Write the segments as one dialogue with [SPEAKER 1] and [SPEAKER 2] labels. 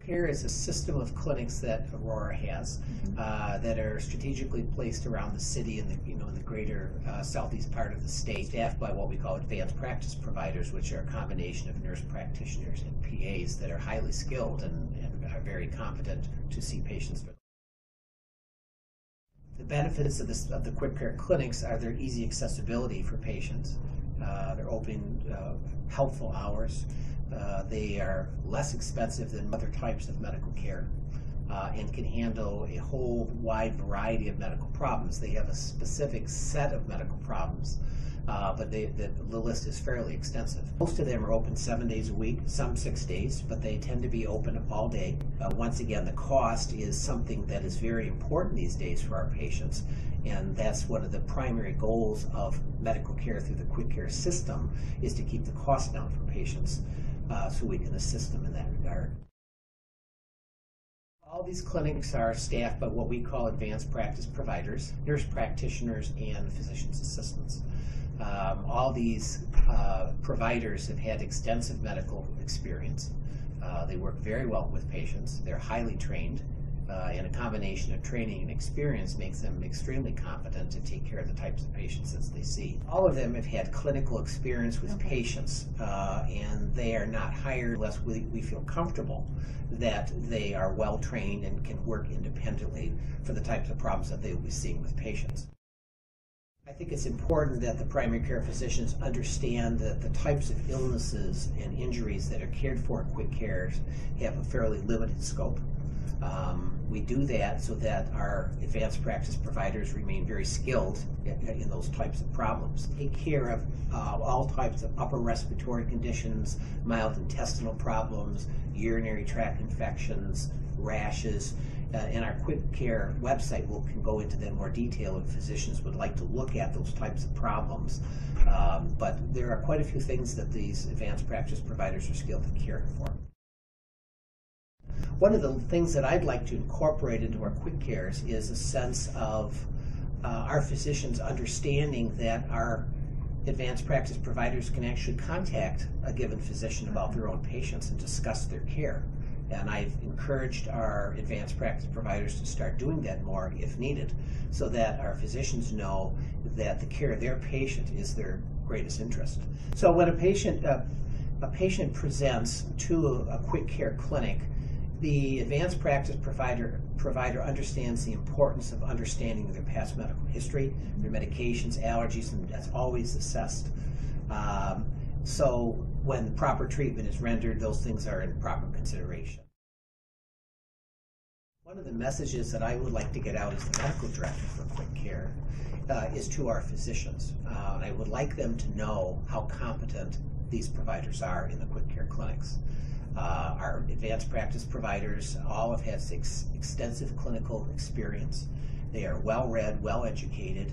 [SPEAKER 1] QuickCare is a system of clinics that Aurora has that are strategically placed around the city and the greater southeast part of the state, staffed by what we call advanced practice providers, which are a combination of nurse practitioners and PAs that are highly skilled and are very competent to see patients. The benefits of the QuickCare clinics are their easy accessibility for patients. They're open helpful hours. They are less expensive than other types of medical care and can handle a whole wide variety of medical problems. They have a specific set of medical problems, but the list is fairly extensive. Most of them are open 7 days a week, some 6 days, but they tend to be open all day. Once again, the cost is something that is very important these days for our patients, and that's one of the primary goals of medical care through the QuickCare system, is to keep the cost down for patients so we can assist them in that regard. All these clinics are staffed by what we call advanced practice providers, nurse practitioners, and physician's assistants. All these providers have had extensive medical experience. They work very well with patients. They're highly trained, and a combination of training and experience makes them extremely competent to take care of the types of patients that they see. All of them have had clinical experience with patients, and they are not hired unless we feel comfortable that they are well trained and can work independently for the types of problems that they will be seeing with patients. I think it's important that the primary care physicians understand that the types of illnesses and injuries that are cared for in QuickCare have a fairly limited scope. We do that so that our advanced practice providers remain very skilled in those types of problems. Take care of all types of upper respiratory conditions, mild intestinal problems, urinary tract infections, rashes. And our QuickCare website can go into that in more detail if physicians would like to look at those types of problems. But there are quite a few things that these advanced practice providers are skilled in caring for. One of the things that I'd like to incorporate into our QuickCares is a sense of our physicians understanding that our advanced practice providers can actually contact a given physician about their own patients and discuss their care. And I've encouraged our advanced practice providers to start doing that more if needed, so that our physicians know that the care of their patient is their greatest interest. So when a patient presents to a QuickCare clinic, the advanced practice provider understands the importance of understanding their past medical history, their medications, allergies, and that's always assessed. So when proper treatment is rendered, those things are in proper consideration. One of the messages that I would like to get out as the medical director for QuickCare is to our physicians. I would like them to know how competent these providers are in the QuickCare clinics. Our advanced practice providers all have had extensive clinical experience. They are well-read, well-educated.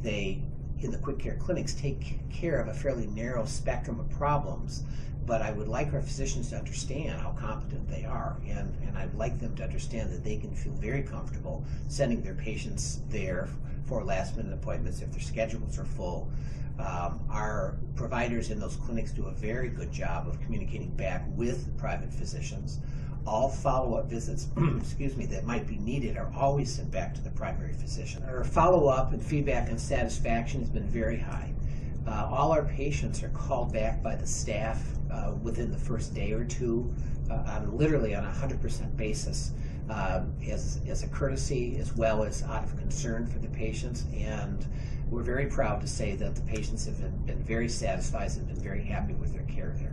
[SPEAKER 1] They, in the QuickCare clinics, take care of a fairly narrow spectrum of problems, but I would like our physicians to understand how competent they are, and I'd like them to understand that they can feel very comfortable sending their patients there for last-minute appointments if their schedules are full. Our providers in those clinics do a very good job of communicating back with the private physicians. All follow-up visits that might be needed are always sent back to the primary physician. Our follow-up and feedback and satisfaction has been very high. All our patients are called back by the staff within the first day or two, literally on a 100% basis, as a courtesy as well as out of concern for the patients. And we're very proud to say that the patients have been very satisfied and been very happy with their care there.